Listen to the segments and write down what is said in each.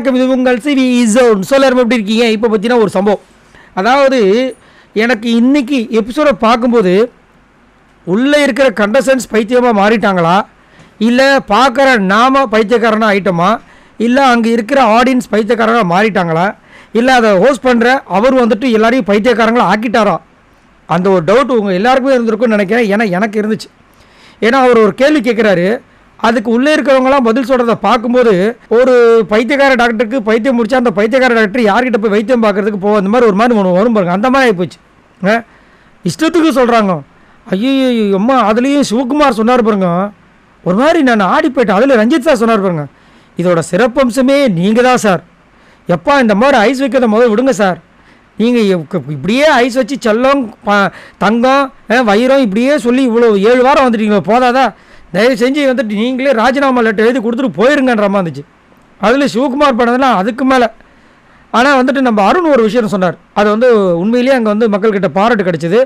வணக்கம், இது உங்கள் சிவி ஜோன். எல்லாரும் எப்படி இருக்கீங்க? இப்போ பார்த்தீங்கன்னா ஒரு சம்பவம், அதாவது எனக்கு இன்றைக்கி எபிசோடை பார்க்கும்போது உள்ளே இருக்கிற கண்டஸ்டன்ஸ் பைத்தியமாக மாறிட்டாங்களா, இல்லை பார்க்குற நாம பைத்தியக்காரனாக ஆகிட்டோமா, இல்லை அங்கே இருக்கிற ஆடியன்ஸ் பைத்தியக்காரனாக மாறிட்டாங்களா, இல்லை அதை ஹோஸ்ட் பண்ணுற அவர் வந்துட்டு எல்லாரையும் பைத்தியக்காரங்களாக ஆக்கிட்டாரா, அந்த ஒரு டவுட் உங்கள் எல்லாருக்குமே இருந்திருக்குன்னு நினைக்கிறேன். ஏன்னா எனக்கு இருந்துச்சு. ஏன்னா அவர் ஒரு கேள்வி கேட்குறாரு, அதுக்கு உள்ளே இருக்கிறவங்களாம் பதில் சொல்கிறத பார்க்கும்போது ஒரு பைத்தியக்கார டாக்டருக்கு பைத்தியம் முடிச்சா அந்த பைத்தியக்கார டாக்டர் யார்கிட்ட போய் வைத்தியம் பார்க்குறதுக்கு போவோம், அந்த மாதிரி ஒரு மாதிரி ஒன்று வரும் பாருங்க, அந்த மாதிரி ஆகிப்போச்சு. இஷ்டத்துக்கு சொல்கிறாங்க. ஐயோ அம்மா, அதுலேயும் சிவகுமார் சொன்னார் பாருங்க, ஒரு மாதிரி நான் ஆடி போயிட்டேன். அதில் ரஞ்சித் சார் சொன்னார் பாருங்க, இதோட சிறப்பம்சமே நீங்கள் தான் சார். எப்பா இந்த மாதிரி ஐஸ் வைக்கிறத முதல் விடுங்க சார். நீங்கள் இப்படியே ஐஸ் வச்சு செல்லம் தங்கம் வைரம் இப்படியே சொல்லி இவ்வளோ 7 வாரம் வந்துட்டீங்களோ போதாதா, தயவு செஞ்சு வந்துட்டு நீங்களே ராஜினாமா லெட்டர் எழுதி கொடுத்துட்டு போயிருங்கன்ற மாதிரி இருந்துச்சு. அதில் சிவகுமார் பண்ணதெல்லாம் அதுக்கு மேலே. ஆனால் வந்துட்டு நம்ம அருண் ஒரு விஷயம் சொன்னார், அது வந்து உண்மையிலேயே அங்கே வந்து மக்கள்கிட்ட பாராட்டு கிடச்சிது.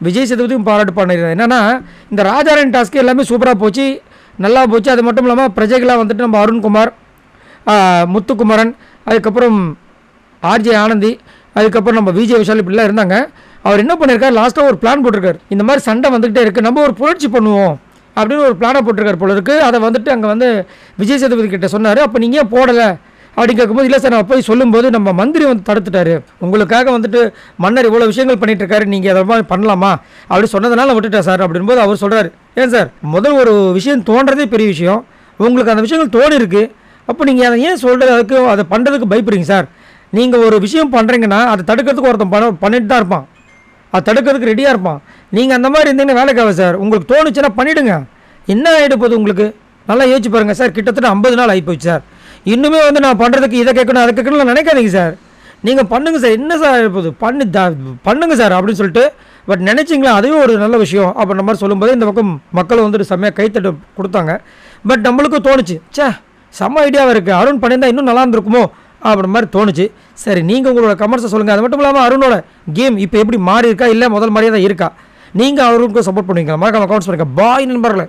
விஜய் சேதுபதியும் பாராட்டு பண்ணியிருந்தேன். என்னென்னா இந்த ராஜாராணி டாஸ்க்கு எல்லாமே சூப்பராக போச்சு, நல்லா போச்சு. அது மட்டும் இல்லாமல் பிரஜைகளாக வந்துட்டு நம்ம அருண்குமார், முத்துக்குமரன், அதுக்கப்புறம் ஆர்ஜே ஆனந்தி, அதுக்கப்புறம் நம்ம விஜய் விஷால் இப்படிலாம் இருந்தாங்க. அவர் என்ன பண்ணியிருக்காரு, லாஸ்ட்டாக ஒரு பிளான் போட்டிருக்காரு. இந்த மாதிரி சண்டை வந்துக்கிட்டே இருக்குது, நம்ம ஒரு புரட்சி பண்ணுவோம் அப்படின்னு ஒரு பிளானை போட்டிருக்காரு போல இருக்குது. அதை வந்துட்டு அங்கே வந்து விஜய் சேதுபதி கிட்ட சொன்னார். அப்போ நீங்கள் ஏன் போடலை அப்படின்னு கேட்கும்போது, இல்லை சார் நான் போய் சொல்லும்போது நம்ம மந்திரி வந்து தடுத்துட்டாரு, உங்களுக்காக வந்துட்டு மன்னர் இவ்வளோ விஷயங்கள் பண்ணிட்டு இருக்காரு, நீங்கள் அதை மாதிரி பண்ணலாமா அப்படி சொன்னதுனால விட்டுட்டேன் சார் அப்படின்போது அவர் சொல்கிறார், ஏன் சார் முதல் ஒரு விஷயம் தோன்றதே பெரிய விஷயம், உங்களுக்கு அந்த விஷயங்கள் தோணி இருக்குது, அப்போ நீங்கள் அதை ஏன் சொல்கிறது, அதுக்கு அதை பண்ணுறதுக்கு பயப்படுறீங்க சார். நீங்கள் ஒரு விஷயம் பண்ணுறீங்கன்னா அதை தடுக்கிறதுக்கு ஒருத்தன் பண்ணிட்டு தான் இருப்பான், அது தடுக்கிறதுக்கு ரெடியாக இருப்பான். நீங்கள் அந்த மாதிரி இருந்தீங்கன்னா வேலைக்காக சார், உங்களுக்கு தோணுச்சுன்னா பண்ணிவிடுங்க, என்ன ஆகிட போகுது உங்களுக்கு, நல்லா யோசிச்சு பாருங்கள் சார். கிட்டத்தட்ட 50 நாள் ஆகிப்போச்சு சார், இன்னுமே வந்து நான் பண்ணுறதுக்கு இதை கேட்கணும் அதை கேட்கணும் நினைக்காதீங்க சார், நீங்கள் பண்ணுங்கள் சார், என்ன சார் ஆகிப்போகுது பண்ணுங்க சார் அப்படின்னு சொல்லிட்டு. பட் நினச்சிங்களா அதுவே ஒரு நல்ல விஷயம் அப்படின்ற மாதிரி சொல்லும்போது இந்த பக்கம் மக்கள் வந்துட்டு செம்மையாக கைத்தட்டு கொடுத்தாங்க. பட் நம்மளுக்கும் தோணுச்சு, செம்ம ஐடியாவாக இருக்குது, அருண் பண்ணியிருந்தால் இன்னும் நல்லா இருந்திருக்குமோ அப்படின்ற மாதிரி தோணுச்சு. சரி, நீங்கள் உங்களோட கமெண்ட்ஸை சொல்லுங்கள். அது மட்டும் இல்லாமல் அருணோட கேம் இப்போ எப்படி மாறி இருக்கா, இல்லை முதல் மாதிரியே தான் இருக்கா, நீங்கள் அவருக்கும் சப்போர்ட் பண்ணுவீங்களா, மறக்காம கமெண்ட்ஸ் பண்ணுங்கள். பாய் நண்பர்களே.